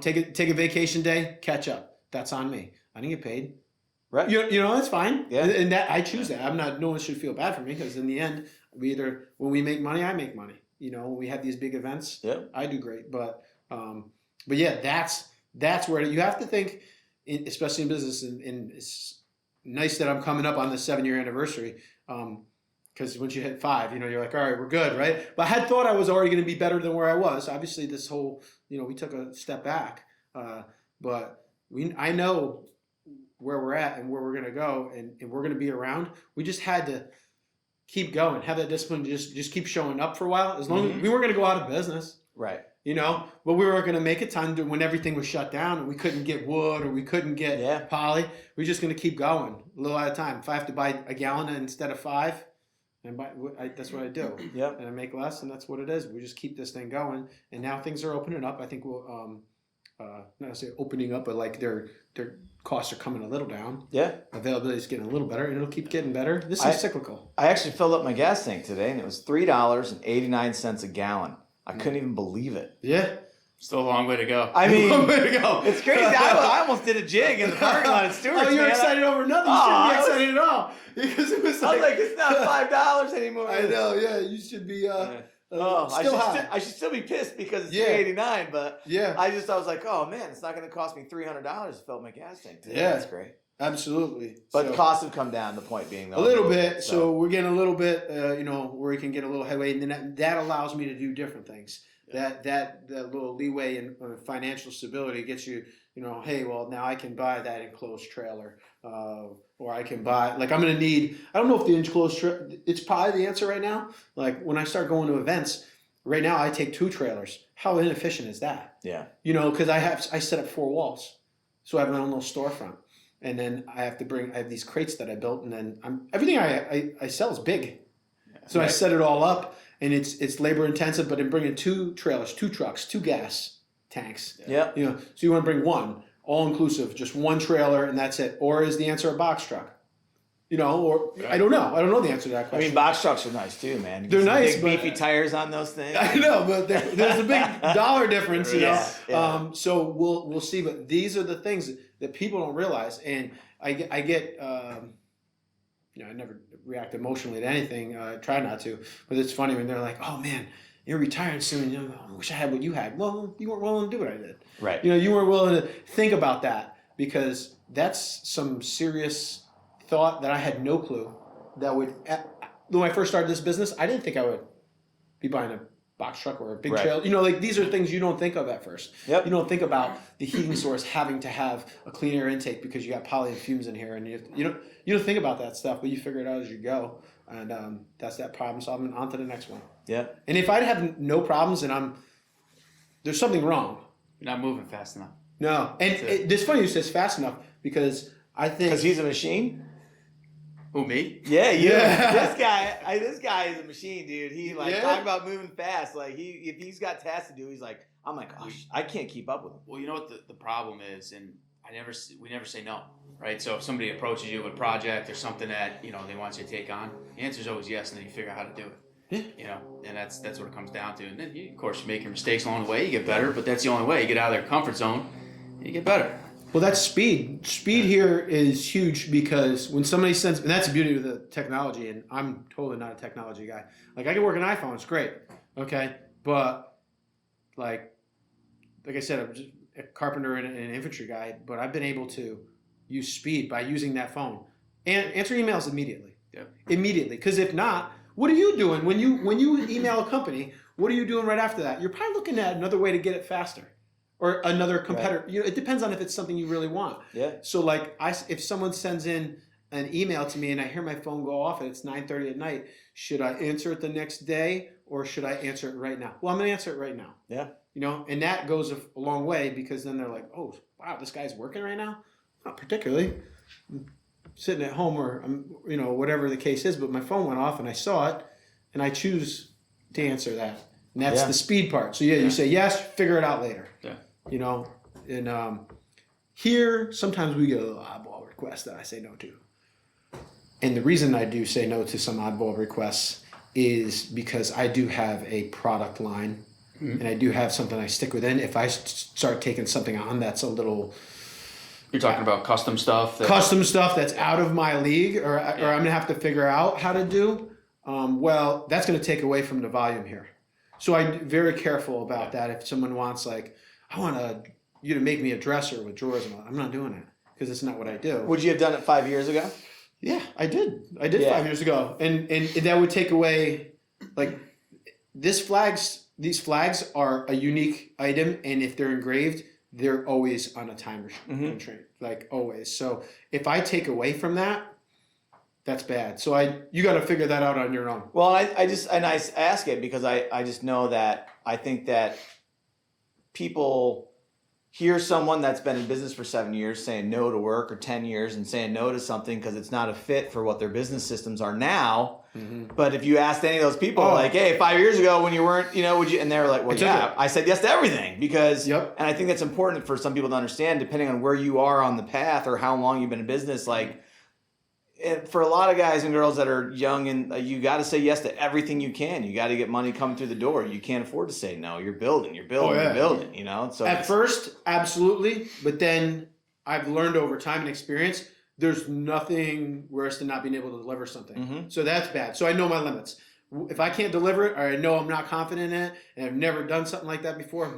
C: Take a vacation day, catch up. That's on me. I didn't get paid.
A: Right.
C: You know, that's fine.
A: Yeah.
C: And that I choose that. I'm not. No one should feel bad for me because in the end, when we make money, I make money. You know, when we have these big events, I do great. But yeah, that's where you have to think, especially in business. And it's nice that I'm coming up on the 7-year anniversary. Because once you hit 5, you know, you're like, all right, we're good, right? But I had thought I was already going to be better than where I was. Obviously, this whole, you know, we took a step back, but I know where we're at and where we're going to go, and we're going to be around. We just had to keep going, have that discipline to just keep showing up for a while. As long as we weren't going to go out of business,
A: right?
C: You know, but we were going to make a ton when everything was shut down and we couldn't get wood or we couldn't get poly. We're just going to keep going a little at a time. If I have to buy a gallon instead of 5, that's what I do.
A: Yep.
C: And I make less, and that's what it is. We just keep this thing going, and now things are opening up. I think we'll not necessarily opening up, but like their costs are coming a little down.
A: Yeah.
C: Availability is getting a little better, and it'll keep getting better. This is cyclical.
A: I actually filled up my gas tank today, and it was $3.89 a gallon. I couldn't even believe it.
C: Yeah.
B: Still a long way to go.
A: I mean,
C: long way to go.
A: It's crazy. I almost did a jig in the parking lot at Stewart's.
C: Oh, you're
A: man.
C: excited over nothing. You shouldn't be excited at all. Because it was
A: I was like, it's not $5 anymore.
C: I know, yeah. You should be
A: I should still be pissed because it's $3.89, but I was like, oh man, it's not going to cost me $300 to fill up my gas tank today.
C: Yeah.
A: That's great.
C: Absolutely.
A: But costs have come down, the point being though.
C: A little bit. So we're getting a little bit, you know, where we can get a little headway, and then that allows me to do different things. That little leeway in financial stability gets you, you know, hey, well, now I can buy that enclosed trailer, or I can buy, like, I'm going to need, I don't know if the enclosed trailer, it's probably the answer right now. Like, when I start going to events, right now I take 2 trailers. How inefficient is that? Yeah. You know, because I set up 4 walls. So I have my own little storefront. And then I have these crates that I built, and then everything I sell is big. So I set it all up. And it's labor intensive, but in bringing 2 trailers, 2 trucks, 2 gas tanks. Yeah. You know, so you want to bring one, all inclusive, just 1 trailer, and that's it. Or is the answer a box truck? You know, or I don't know. I don't know the answer to that question.
A: I mean, box trucks are nice too, man.
C: They're nice,
A: big, beefy tires on those things.
C: I know, but there's a big dollar difference, you know.
A: Yeah.
C: So we'll see, but these are the things that people don't realize, and I get. You know, I never react emotionally to anything. I try not to. But it's funny when they're like, oh, man, you're retiring soon. You know, I wish I had what you had. Well, you weren't willing to do what I did. Right. You know, you weren't willing to think about that because that's some serious thought that I had no clue that would. When I first started this business, I didn't think I would be buying a box truck or a big trailer. You know, like these are things you don't think of at first. Yep. You don't think about the heating source having to have a clean air intake because you got poly and fumes in here, and you don't think about that stuff, but you figure it out as you go, and that's that problem solving. On to the next one. Yeah. And if I have no problems and there's something wrong.
B: You're not moving fast enough.
C: No, and it's funny you says fast enough because I think
A: because he's a machine.
B: Who, me?
A: Yeah, this guy is a machine, dude. He talking about moving fast. Like if he's got tasks to do, he's like, I'm like, oh, I can't keep up with him.
B: Well, you know what the problem is, and we never say no, right? So if somebody approaches you with a project or something that you know they want you to take on, the answer is always yes, and then you figure out how to do it. Yeah. You know, and that's what it comes down to. And then of course you make your mistakes along the way, you get better, but that's the only way. You get out of their comfort zone, you get better.
C: Well, that's speed. Speed here is huge because when somebody sends, and that's the beauty of the technology, and I'm totally not a technology guy. Like, I can work an iPhone, it's great, okay? But, like I said, I'm just a carpenter and an infantry guy, but I've been able to use speed by using that phone. And answer emails immediately. Yeah. Immediately. Because if not, what are you doing? When you email a company, what are you doing right after that? You're probably looking at another way to get it faster. Or another competitor. Right. You know, it depends on if it's something you really want. Yeah. So like, if someone sends in an email to me and I hear my phone go off and it's 9:30 at night, should I answer it the next day or should I answer it right now? Well, I'm gonna answer it right now. Yeah. You know, and that goes a long way because then they're like, oh, wow, this guy's working right now? Not particularly. I'm sitting at home or you know, whatever the case is, but my phone went off and I saw it and I choose to answer that. And that's the speed part. So you say yes, figure it out later. Yeah. You know, and here sometimes we get a little oddball request that I say no to. And the reason I do say no to some oddball requests is because I do have a product line and I do have something I stick within. If I start taking something on that's a little
B: You're talking about custom stuff.
C: Custom stuff that's out of my league, or I'm gonna have to figure out how to do. Well, that's gonna take away from the volume here. So I'm very careful about that. If someone wants, like, I want you to make me a dresser with drawers and all, I'm not doing it because it's not what I do.
A: Would you have done it 5 years ago?
C: Yeah, I did. I did 5 years ago, and that would take away, like, these flags are a unique item, and if they're engraved, they're always on a time constraint, like always. So if I take away from that, that's bad. So you got to figure that out on your own.
A: Well, I ask it because I just know that I think that people hear someone that's been in business for 7 years saying no to work, or 10 years and saying no to something because it's not a fit for what their business systems are now. But if you asked any of those people, like, hey, 5 years ago when you weren't, would you? And they were like, well, yeah, I said yes to everything because, and I think that's important for some people to understand, depending on where you are on the path or how long you've been in business. Like, for a lot of guys and girls that are young, and you got to say yes to everything you can. You got to get money coming through the door. You can't afford to say no. You're building. You're building. So
C: at first, absolutely, but then I've learned over time and experience, there's nothing worse than not being able to deliver something. So that's bad. So I know my limits. If I can't deliver it, or I know I'm not confident in it, and I've never done something like that before,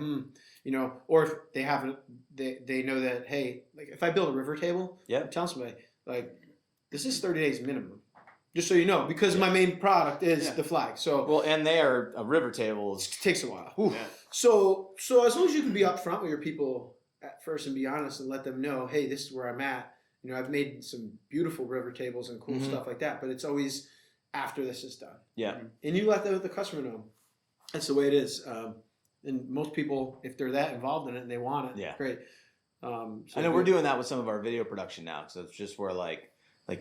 C: or if they haven't, they know that, hey, like if I build a river table, tell somebody, like, this is 30 days minimum, just so you know, because my main product is the flag. So
A: and they are a river table.
C: It takes a while. So as long as you can be upfront with your people at first and be honest and let them know, hey, this is where I'm at. I've made some beautiful river tables and cool stuff like that, but it's always after this is done. And you let the customer know. That's the way it is. And most people, if they're that involved in it and they want it, great. So
A: I know we're doing that with some of our video production now. So it's just where like,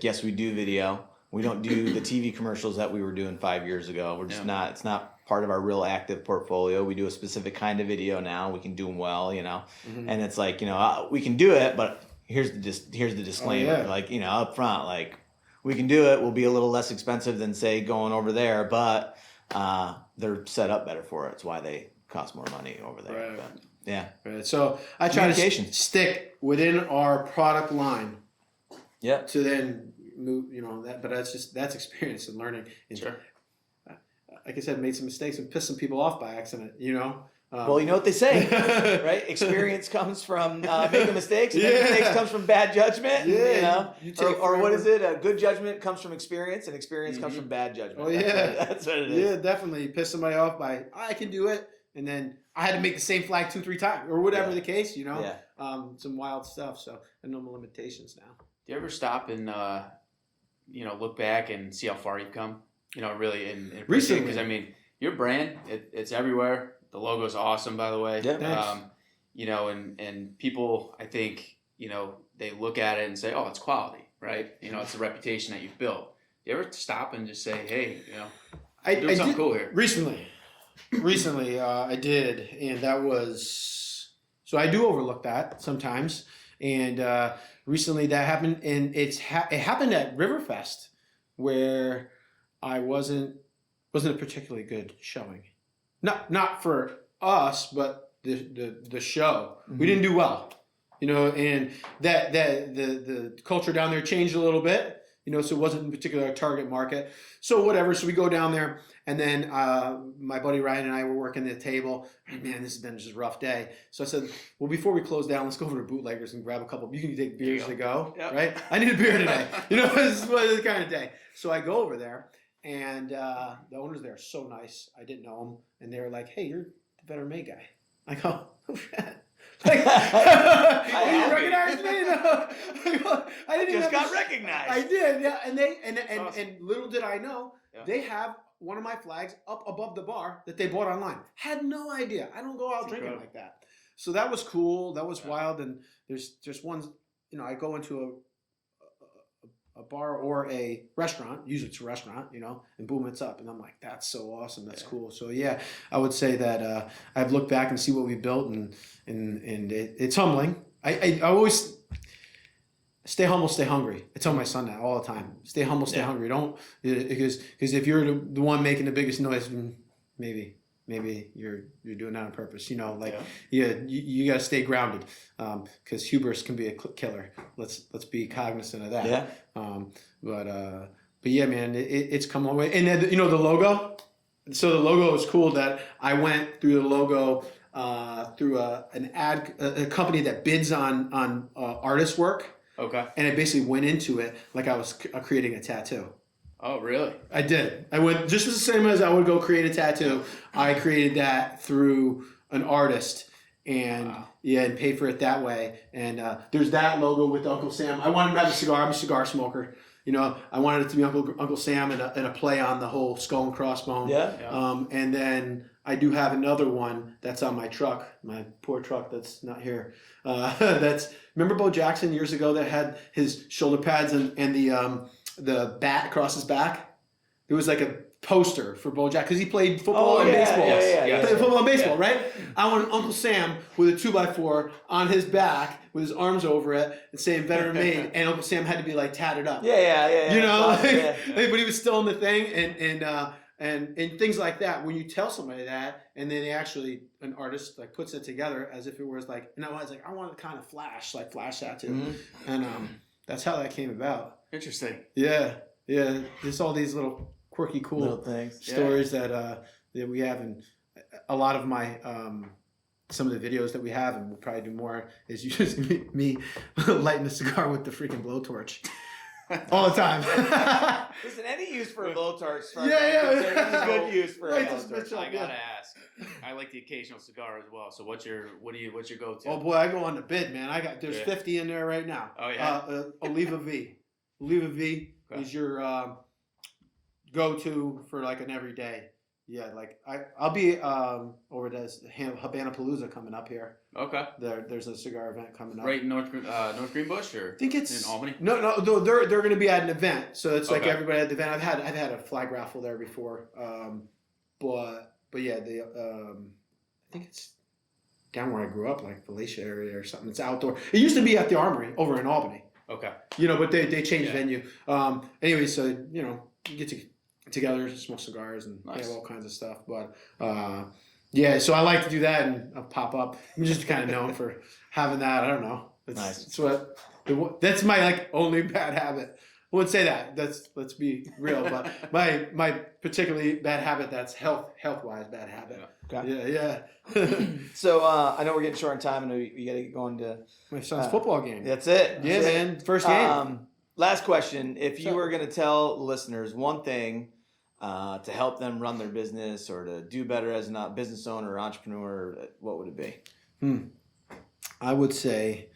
A: yes, we do video. We don't do the TV commercials that we were doing 5 years ago. We're just not. It's not part of our real active portfolio. We do a specific kind of video now. We can do them well, And it's like, we can do it, but here's the disclaimer, like, up front, like, we can do it. We'll be a little less expensive than, say, going over there, but they're set up better for it. It's why they cost more money over there.
C: Right.
A: But,
C: Right. So I try to stick within our product line. To then move, but that's experience and learning. And like I said, made some mistakes and pissed some people off by accident,
A: well, you know what they say, right? Experience comes from making mistakes, and mistakes comes from bad judgment. Or what is it? Good judgment comes from experience, and experience comes from bad judgment.
C: Oh,
A: that's what it is.
C: Yeah, definitely. You piss somebody off by, I can do it, and then I had to make the same flag 2-3 times, or whatever the case, some wild stuff. So I know my limitations now.
B: Do you ever stop and look back and see how far you've come? Really in
C: recently,
B: because your brand it's everywhere. The logo's awesome, by the way.
C: Thanks.
B: And people, I think, they look at it and say, oh, it's quality, right? It's the reputation that you've built. Do you ever stop and just say, hey,
C: I
B: doing something
C: did,
B: cool here?
C: Recently, I did, and that was so I do overlook that sometimes, and recently that happened, and it happened at Riverfest, where I wasn't a particularly good showing. Not for us, but the show. We didn't do well, and that the culture down there changed a little bit, so it wasn't in particular a target market. So whatever. So we go down there, and then my buddy Ryan and I were working the table. And man, this has been just a rough day. So I said, well, before we close down, let's go over to Bootleggers and grab a couple. You can take beers to go, right? I need a beer today. This is the kind of day. So I go over there. And the owners there are so nice. I didn't know them, and they were like, "Hey, you're the Veteran-Made guy." I go, "Oh shit!" Like, you recognize me? No. I didn't
A: just got recognized.
C: I did, yeah. And they and little did I know, they have one of my flags up above the bar that they bought online. Had no idea. I don't go out drinking like that. So that was cool. That was wild. And there's just ones. I go into a bar or a restaurant, usually it's a restaurant, and boom, it's up. And I'm like, that's so awesome. That's cool. So yeah, I would say that I've looked back and see what we built, and it's humbling. I always stay humble, stay hungry. I tell my son that all the time. Stay humble, stay hungry. Don't, because if you're the one making the biggest noise, maybe maybe you're doing that on purpose. You got to stay grounded because hubris can be a killer. Let's be cognizant of that.
A: Yeah.
C: But yeah, man, it's come a long way. And then the logo. So the logo is cool. That I went through the logo through a company that bids on artist work.
B: Okay.
C: And I basically went into it like I was creating a tattoo.
B: Oh, really?
C: I did. I went just the same as I would go create a tattoo. I created that through an artist and and paid for it that way. And there's that logo with Uncle Sam. I wanted to have a cigar. I'm a cigar smoker. I wanted it to be Uncle Sam and a play on the whole skull and crossbone.
A: Yeah.
C: And then I do have another one that's on my truck, my poor truck that's not here. Remember Bo Jackson years ago that had his shoulder pads and the bat across his back? There was like a poster for Bo Jackson because he played football and baseball.
A: Yeah.
C: Played football and baseball, right? I wanted Uncle Sam with a 2x4 on his back with his arms over it and saying Veteran-Made, and Uncle Sam had to be like tatted up.
A: Yeah.
C: But he was still in the thing, and things like that. When you tell somebody that, and then an artist like puts it together as if it was like, and I was like, I want to kind of flash tattoo, and that's how that came about.
B: Interesting.
C: Yeah. There's all these little quirky, cool
A: little things,
C: stories that we have, and a lot of my some of the videos that we have, and we'll probably do more, is just me lighting a cigar with the freaking blowtorch all the time.
A: Listen, any use for a blowtorch?
C: Yeah.
A: It's a good use for a
C: Right, this
A: blowtorch.
C: bitch
B: I gotta ask. I like the occasional cigar as well. So what's your go-to?
C: Oh boy, I go on the bid, man. There's
B: Yeah.
C: 50 in there right now.
B: Oh yeah.
C: Oliva V. Oliva V is your go-to for like an everyday. Yeah, like I'll be over at Havana Palooza coming up here.
B: Okay.
C: There's a cigar event coming up.
B: Right in North Greenbush, or
C: I think it's
B: in Albany.
C: No, they're going to be at an event, so it's like
B: Okay.
C: everybody at the event. I've had a flag raffle there before, but yeah, I think it's down where I grew up, like Felicia area or something. It's outdoor. It used to be at the Armory over in Albany.
B: Okay.
C: But they changed venue. Anyway, so you get together, smoke cigars, and
B: Nice.
C: have all kinds of stuff. But yeah, so I like to do that, and I'll pop up. I'm just kind of known for having that. I don't know.
A: Nice.
C: That's my like only bad habit. I wouldn't say that. Let's be real. But my particularly bad habit, that's health wise bad habit.
A: Okay.
C: Yeah.
A: So I know we're getting short on time, and we got to get going to
C: My son's football game.
A: That's it.
C: Yeah, man. First game.
A: Last question: if you were going to tell listeners one thing to help them run their business or to do better as a business owner or entrepreneur, what would it be?
C: I would say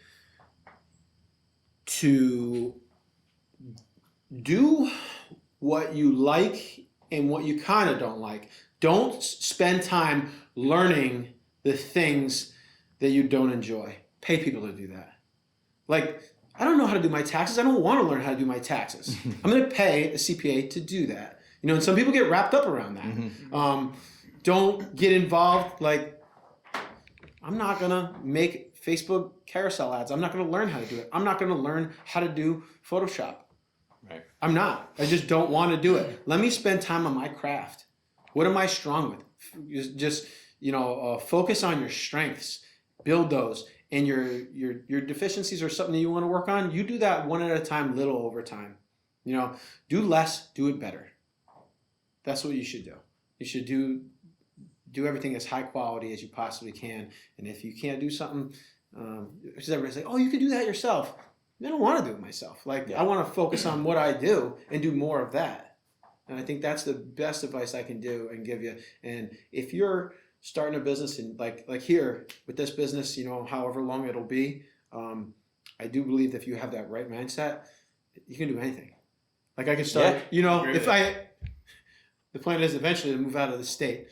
C: to do what you like and what you kind of don't like. Don't spend time learning the things that you don't enjoy. Pay people to do that. Like, I don't know how to do my taxes. I don't want to learn how to do my taxes. I'm going to pay a CPA to do that. And some people get wrapped up around that.
A: Mm-hmm.
C: Don't get involved. Like, I'm not going to make Facebook carousel ads. I'm not going to learn how to do it. I'm not going to learn how to do Photoshop.
A: Right.
C: I'm not. I just don't want to do it. Let me spend time on my craft. What am I strong with? Just focus on your strengths. Build those. And your deficiencies are something that you want to work on. You do that one at a time, little over time. Do less, do it better. That's what you should do. You should do everything as high quality as you possibly can. And if you can't do something, because everybody's like, oh, you can do that yourself. I don't want to do it myself. I want to focus on what I do and do more of that. And I think that's the best advice I can do and give you. And if you're starting a business and like here with this business, however long it'll be, I do believe that if you have that right mindset, you can do anything. Like I can start, the plan is eventually to move out of the state.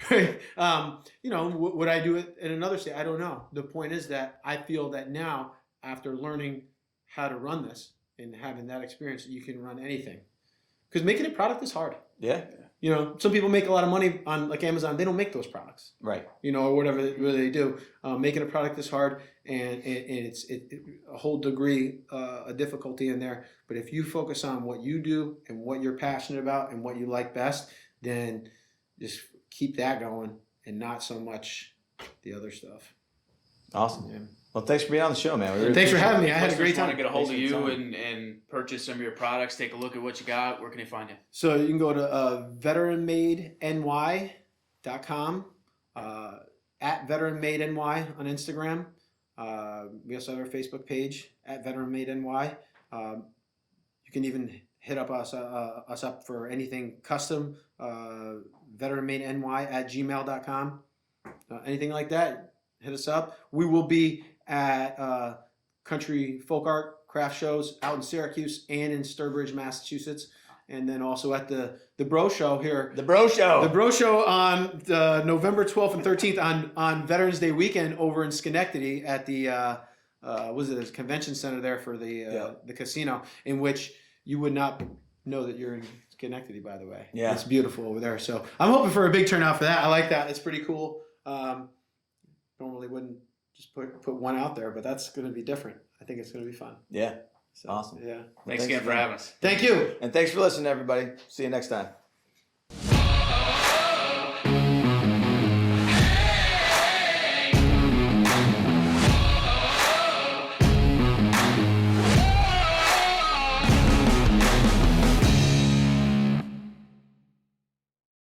C: Right? Would I do it in another state? I don't know. The point is that I feel that now, after learning how to run this and having that experience, you can run anything. Because making a product is hard.
A: Yeah.
C: Some people make a lot of money on like Amazon. They don't make those products.
A: Right.
C: Or whatever they do. Making a product is hard, and it's a whole degree of difficulty in there. But if you focus on what you do and what you're passionate about and what you like best, then just keep that going, and not so much the other stuff.
A: Awesome.
C: Yeah.
A: Well, thanks for being on the show, man. We really
C: Thanks for
A: appreciate
C: having me. I had a
B: Listeners
C: great
B: want
C: time.
B: to get a hold of
A: Thanks for
B: you
A: your time.
B: and purchase some of your products, take a look at what you got. Where can they find you?
C: So you can go to veteranmadeny.com, at veteranmadeny on Instagram. We also have our Facebook page at veteranmadeny. You can even hit up us up for anything custom, veteranmadeny@gmail.com. Anything like that, hit us up. We will be at country folk art craft shows out in Syracuse and in Sturbridge, Massachusetts, and then also at the Bro Show here.
A: The Bro Show.
C: The Bro Show on November 12th and 13th on Veterans Day weekend over in Schenectady at the a convention center there for the casino, in which you would not know that you're in Schenectady, by the way.
A: Yeah.
C: It's beautiful over there. So I'm hoping for a big turnout for that. I like that. It's pretty cool. Normally wouldn't just put one out there, but that's going to be different. I think it's going to be fun.
A: Yeah.
C: So,
A: Awesome.
C: Yeah.
B: Thanks again for having us.
C: Thank you.
A: And thanks for listening, everybody. See you next time.